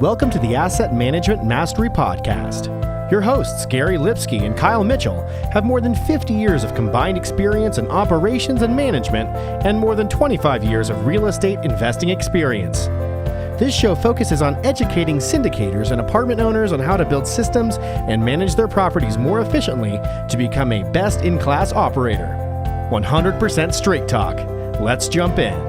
Welcome to the Asset Management Mastery Podcast. Your hosts, Gary Lipsky and Kyle Mitchell, have more than 50 years of combined experience in operations and management and more than 25 years of real estate investing experience. This show focuses on educating syndicators and apartment owners on how to build systems and manage their properties more efficiently to become a best-in-class operator. 100% straight talk. Let's jump in.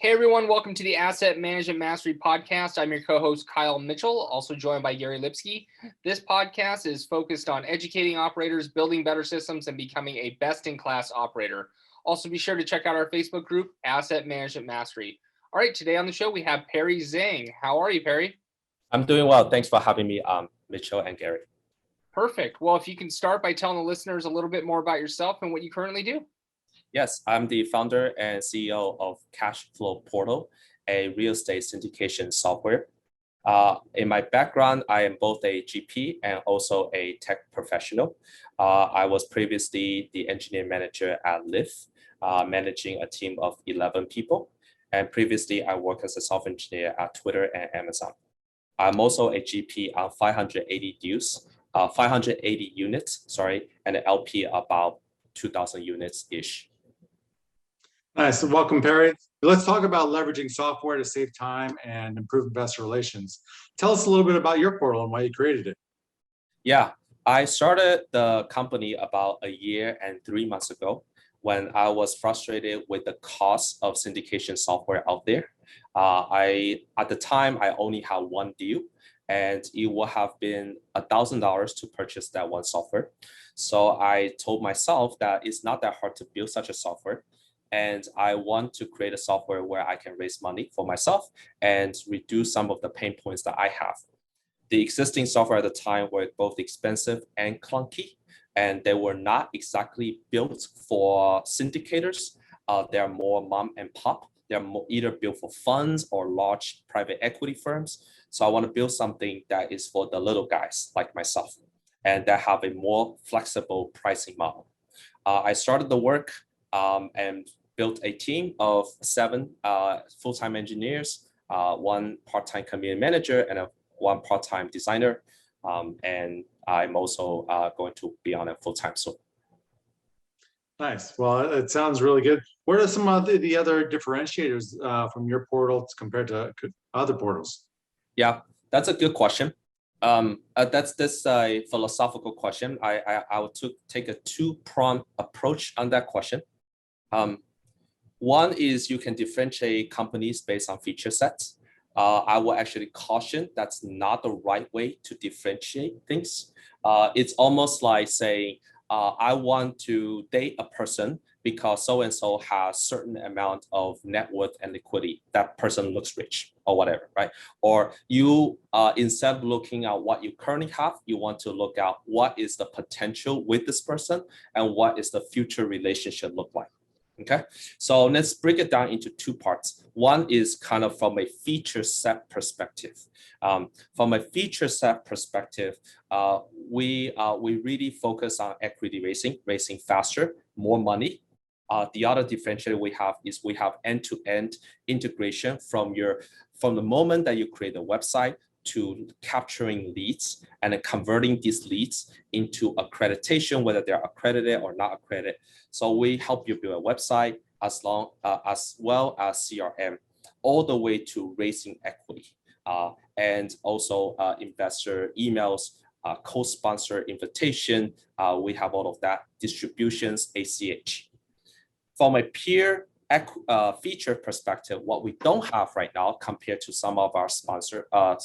Hey everyone, welcome to the Asset Management Mastery Podcast. I'm your co-host Kyle Mitchell, also joined by Gary Lipsky. This podcast is focused on educating operators, building better systems, and becoming a best-in-class operator. Also be sure to check out our Facebook group, Asset Management Mastery. All right, today on the show we have Perry Zheng. How are you, Perry? I'm doing well. Thanks for having me, Mitchell and Gary. Perfect. Well, if you can start by telling the listeners a little bit more about yourself and what you currently do. Yes, I'm the founder and CEO of Cash Flow Portal, a real estate syndication software. In my background, I am both a GP and also a tech professional. I was previously the engineer manager at Lyft, managing a team of 11 people. And previously, I worked as a software engineer at Twitter and Amazon. I'm also a GP on 580 units, and an LP about 2,000 units-ish. Nice. Welcome, Perry. Let's talk about leveraging software to save time and improve investor relations. Tell us a little bit about your portal and why you created it. Yeah, I started the company about a year and 3 months ago when I was frustrated with the cost of syndication software out there. At the time, I only had one deal, and it would have been $1,000 to purchase that one software. So I told myself that it's not that hard to build such a software. And I want to create a software where I can raise money for myself and reduce some of the pain points that I have. The existing software at the time were both expensive and clunky, and they were not exactly built for syndicators. They're more mom and pop. They're either built for funds or large private equity firms. So I want to build something that is for the little guys like myself and that have a more flexible pricing model. I started the work and built a team of 7 full-time engineers, 1 part-time community manager, and 1 part-time designer. And I'm also going to be on a full-time soon. Nice. Well, it sounds really good. What are some of the other differentiators from your portal compared to other portals? Yeah, that's a good question. That's a philosophical question. I would take a 2-pronged approach on that question. One is you can differentiate companies based on feature sets. I will actually caution that's not the right way to differentiate things. It's almost like saying, I want to date a person because so-and-so has certain amount of net worth and liquidity. That person looks rich or whatever, right? Or you, instead of looking at what you currently have, you want to look at what is the potential with this person and what is the future relationship look like. Okay, so let's break it down into 2 parts. One is kind of from a feature set perspective. From a feature set perspective, we really focus on equity raising faster, more money. The other differentiator we have is we have end-to-end integration from the moment that you create a website to capturing leads and then converting these leads into accreditation, whether they're accredited or not accredited. So we help you build a website as well as CRM, all the way to raising equity, and also investor emails, co-sponsor invitation. We have all of that, distributions, ACH. From a peer feature perspective, what we don't have right now compared to some of our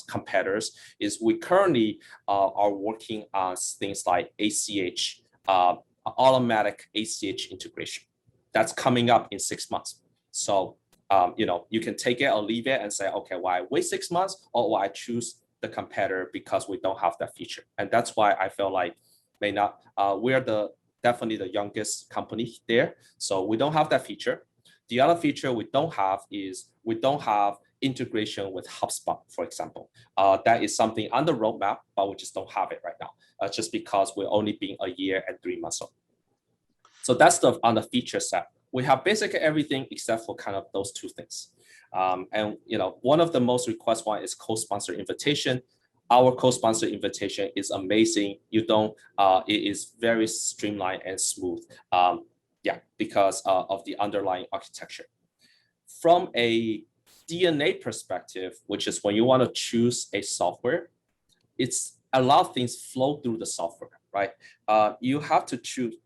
competitors is we currently are working on things like ACH, automatic ACH integration. That's coming up in 6 months. So you can take it or leave it and say, okay, why wait 6 months, or why choose the competitor because we don't have that feature. And that's why I feel like we're definitely the youngest company there. So we don't have that feature. The other feature we don't have is we don't have integration with HubSpot, for example. That is something on the roadmap, but we just don't have it right now, just because we're only being a year and 3 months old. So that's on the feature set. We have basically everything except for kind of those two things. And one of the most requested one is co-sponsor invitation. Our co-sponsor invitation is amazing. It is very streamlined and smooth. Because of the underlying architecture. From a DNA perspective, which is when you want to choose a software, it's a lot of things flow through the software, right? You have to choose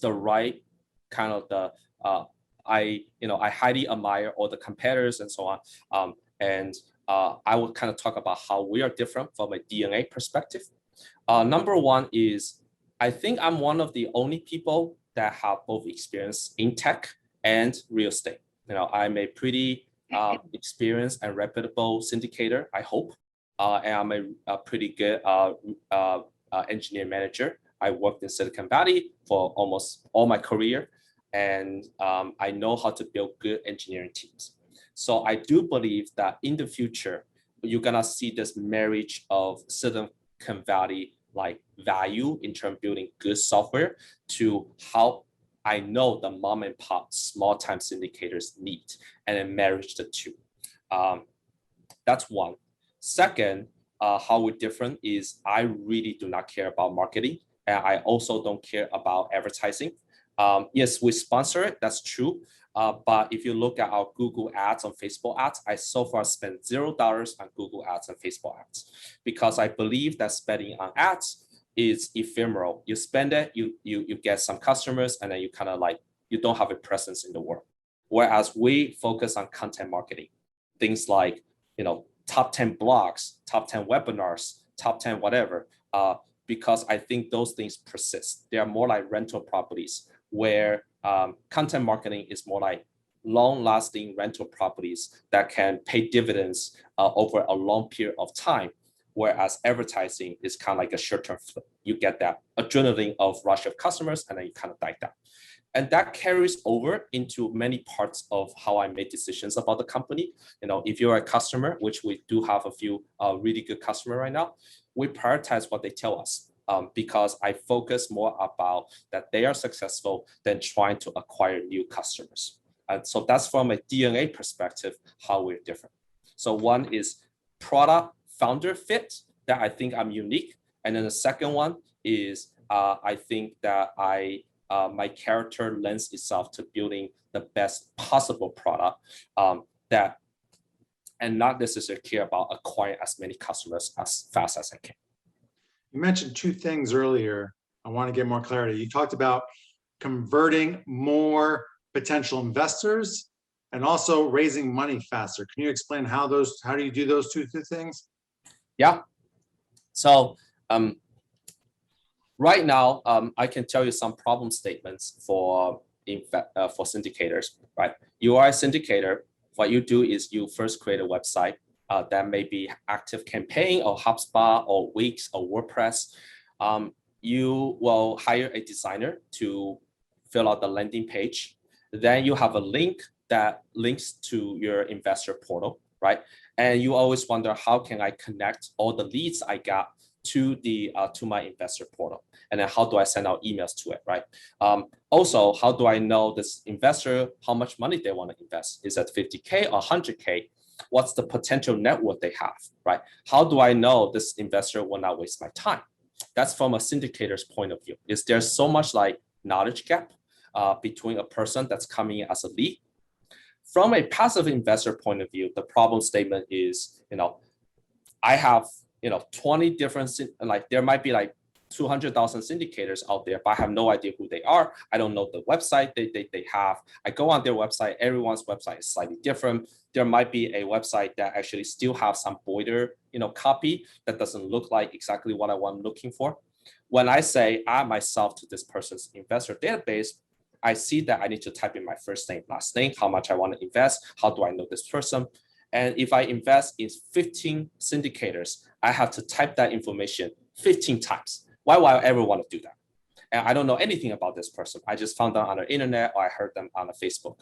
the right kind of I highly admire all the competitors and so on. I will kind of talk about how we are different from a DNA perspective. Number one is, I think I'm one of the only people that have both experience in tech and real estate. I'm a pretty experienced and reputable syndicator, I hope. And I'm a pretty good engineer manager. I worked in Silicon Valley for almost all my career. And I know how to build good engineering teams. So I do believe that in the future, you're gonna see this marriage of Silicon Valley like value in terms of building good software to how I know the mom and pop small time syndicators need, and then marriage the two. That's one. Second, how we're different is I really do not care about marketing, and I also don't care about advertising. Yes, we sponsor it, that's true. But if you look at our Google ads and Facebook ads, I so far spent $0 on Google ads and Facebook ads because I believe that spending on ads is ephemeral. You spend it, you get some customers, and then you kind of you don't have a presence in the world. Whereas we focus on content marketing, things like top 10 blogs, top 10 webinars, top 10 whatever, because I think those things persist. They are more like rental properties where content marketing is more like long-lasting rental properties that can pay dividends over a long period of time, whereas advertising is kind of like a short-term flip. You get that adrenaline of rush of customers, and then you kind of die down. And that carries over into many parts of how I make decisions about the company. If you're a customer, which we do have a few really good customers right now, we prioritize what they tell us. Because I focus more about that they are successful than trying to acquire new customers. And so that's from a DNA perspective, how we're different. So one is product founder fit, that I think I'm unique. And then the second one is I think that my character lends itself to building the best possible product and not necessarily care about acquiring as many customers as fast as I can. You mentioned two things earlier. I want to get more clarity. You talked about converting more potential investors and also raising money faster. Can you explain how do you do those two things? Yeah. So right now, I can tell you some problem statements for syndicators, right? You are a syndicator. What you do is you first create a website. That may be ActiveCampaign or HubSpot or Wix or WordPress. You will hire a designer to fill out the landing page. Then you have a link that links to your investor portal, right? And you always wonder, how can I connect all the leads I got to my investor portal? And then how do I send out emails to it, right? Also, how do I know this investor, how much money they want to invest? Is that 50K or 100K? What's the potential net worth they have, right? How do I know this investor will not waste my time? That's from a syndicator's point of view. Is there so much knowledge gap between a person that's coming in as a lead? From a passive investor point of view, the problem statement is, I have 20 different, there might be 200,000 syndicators out there, but I have no idea who they are. I don't know the website they have. I go on their website, everyone's website is slightly different. There might be a website that actually still have some border, copy that doesn't look like exactly what I'm looking for. When I say add myself to this person's investor database, I see that I need to type in my first name, last name, how much I want to invest, how do I know this person? And if I invest in 15 syndicators, I have to type that information 15 times. Why would I ever want to do that? And I don't know anything about this person. I just found them on the internet or I heard them on Facebook.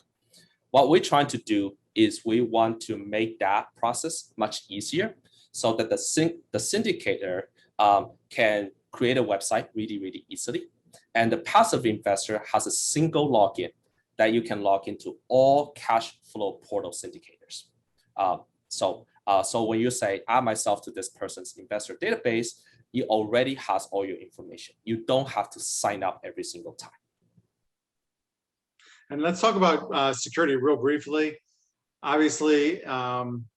What we're trying to do is we want to make that process much easier so that the syndicator can create a website really, really easily. And the passive investor has a single login that you can log into all cash flow portal syndicators. So when you say add myself to this person's investor database, it already has all your information. You don't have to sign up every single time. And let's talk about security real briefly. Obviously,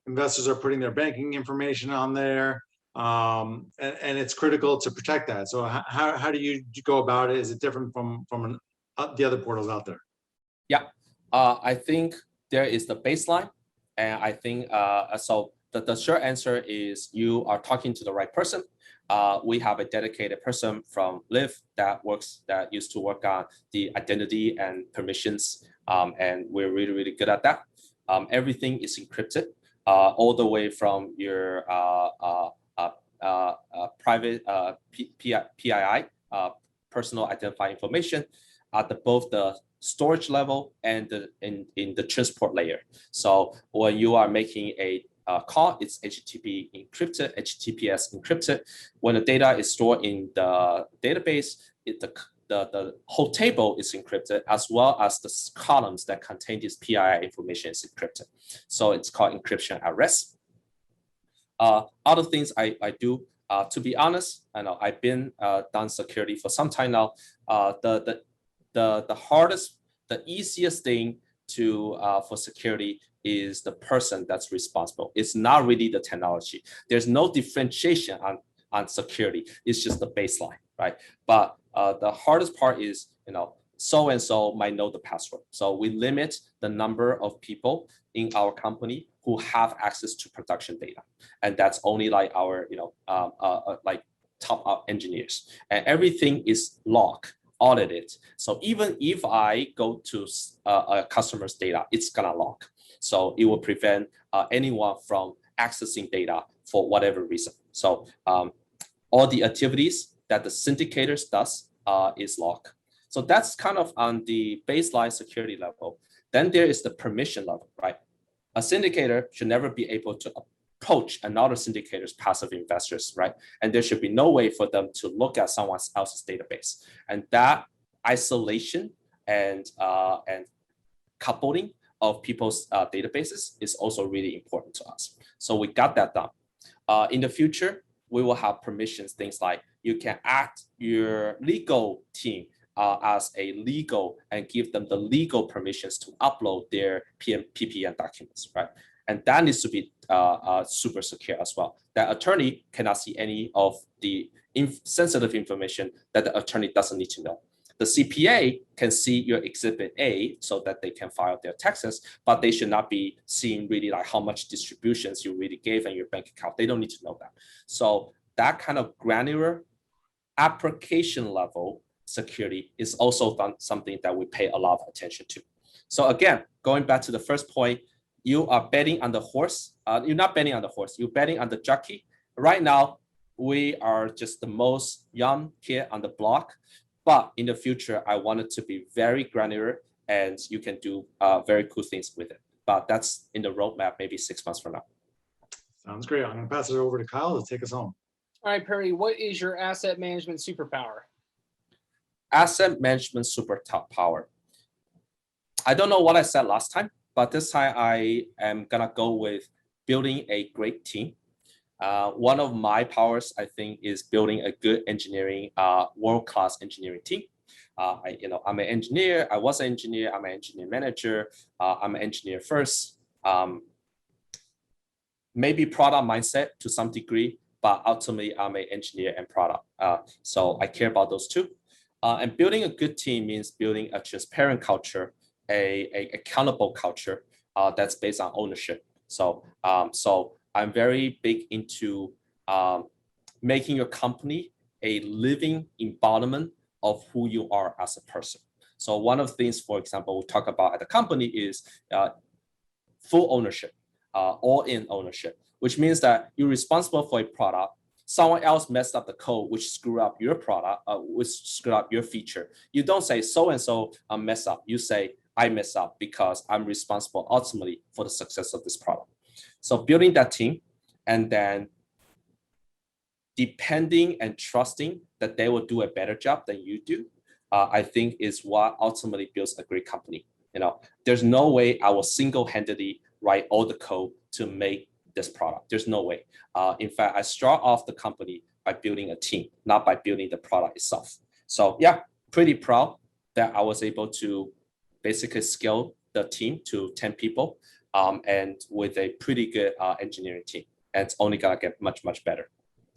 investors are putting their banking information on there, and it's critical to protect that. So how do you go about it? Is it different from the other portals out there? Yeah, I think there is the baseline, and I think so. The short answer is you are talking to the right person. We have a dedicated person from Liv that used to work on the identity and permissions, and we're really, really good at that. Everything is encrypted, all the way from your private PII, personal identifying information, at both the storage level and in the transport layer. So when you are making a call, it's HTTP encrypted, HTTPS encrypted. When the data is stored in the database, the whole table is encrypted, as well as the columns that contain this PII information is encrypted. So it's called encryption at rest. Other things I do, to be honest, I know I've been done security for some time now. The hardest, the easiest thing to for security is the person that's responsible. It's not really the technology. There's no differentiation on security. It's just the baseline, right? But the hardest part is, so-and-so might know the password. So we limit the number of people in our company who have access to production data. And that's only like our, like top engineers. And everything is logged, audited. So even if I go to a customer's data, it's gonna log. So it will prevent anyone from accessing data for whatever reason. So all the activities that the syndicators does is logged. So that's kind of on the baseline security level. Then there is the permission level, right? A syndicator should never be able to approach another syndicator's passive investors, right? And there should be no way for them to look at someone else's database. And that isolation and coupling of people's databases is also really important to us. So we got that done. In the future, we will have permissions, things like you can add your legal team as a legal and give them the legal permissions to upload their PPM documents, right? And that needs to be super secure as well. That attorney cannot see any of the sensitive information that the attorney doesn't need to know. The CPA can see your exhibit A so that they can file their taxes, but they should not be seeing really like how much distributions you really gave in your bank account. They don't need to know that. So that kind of granular application level security is also something that we pay a lot of attention to. So again, going back to the first point, you are betting on the horse. You're not betting on the horse, you're betting on the jockey. Right now, we are just the most young kid on the block. But in the future, I want it to be very granular and you can do very cool things with it. But that's in the roadmap, maybe 6 months from now. Sounds great. I'm going to pass it over to Kyle to take us home. All right, Perry, what is your asset management superpower? Asset management superpower. I don't know what I said last time, but this time I am going to go with building a great team. One of my powers, I think, is building a good engineering, world-class engineering team. I'm an engineer. I was an engineer. I'm an engineer manager. I'm an engineer first. Maybe product mindset to some degree, but ultimately I'm an engineer and product. So I care about those two. And building a good team means building a transparent culture, a accountable culture that's based on ownership. So I'm very big into making your company a living embodiment of who you are as a person. So one of the things, for example, we talk about at the company is full ownership, all-in ownership, which means that you're responsible for a product. Someone else messed up the code, which screwed up your product, which screwed up your feature. You don't say so-and-so messed up. You say, I messed up because I'm responsible ultimately for the success of this product. So building that team and then depending and trusting that they will do a better job than you do, I think is what ultimately builds a great company. There's no way I will single-handedly write all the code to make this product. There's no way. In fact, I start off the company by building a team, not by building the product itself. So yeah, pretty proud that I was able to basically scale the team to 10 people and with a pretty good engineering team. And it's only gonna get much, much better.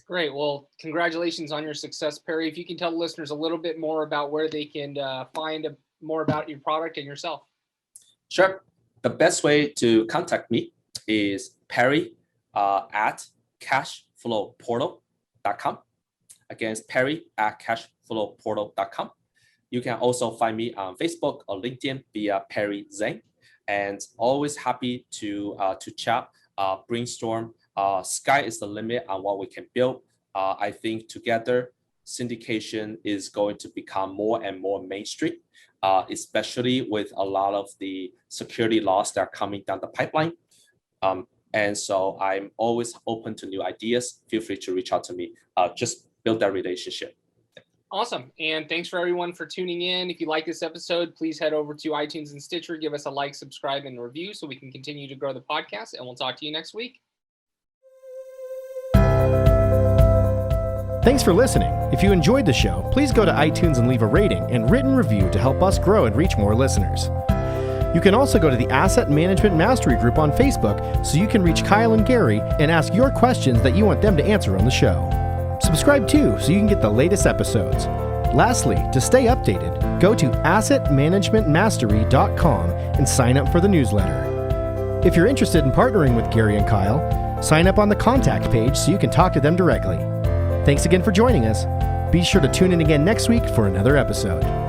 Great. Well, congratulations on your success, Perry. If you can tell the listeners a little bit more about where they can find more about your product and yourself. Sure. The best way to contact me is Perry at cashflowportal.com. Again, it's Perry at cashflowportal.com. You can also find me on Facebook or LinkedIn via Perry Zheng, and always happy to chat, brainstorm. Sky is the limit on what we can build. I think together, syndication is going to become more and more mainstream, especially with a lot of the security laws that are coming down the pipeline. And so I'm always open to new ideas. Feel free to reach out to me. Just build that relationship. Awesome. And thanks for everyone for tuning in. If you like this episode, please head over to iTunes and Stitcher, give us a like, subscribe, and review so we can continue to grow the podcast. And we'll talk to you next week. Thanks for listening. If you enjoyed the show, please go to iTunes and leave a rating and written review to help us grow and reach more listeners. You can also go to the Asset Management Mastery group on Facebook so you can reach Kyle and Gary and ask your questions that you want them to answer on the show. Subscribe too so you can get the latest episodes. Lastly, to stay updated, go to assetmanagementmastery.com and sign up for the newsletter. If you're interested in partnering with Gary and Kyle, sign up on the contact page so you can talk to them directly. Thanks again for joining us. Be sure to tune in again next week for another episode.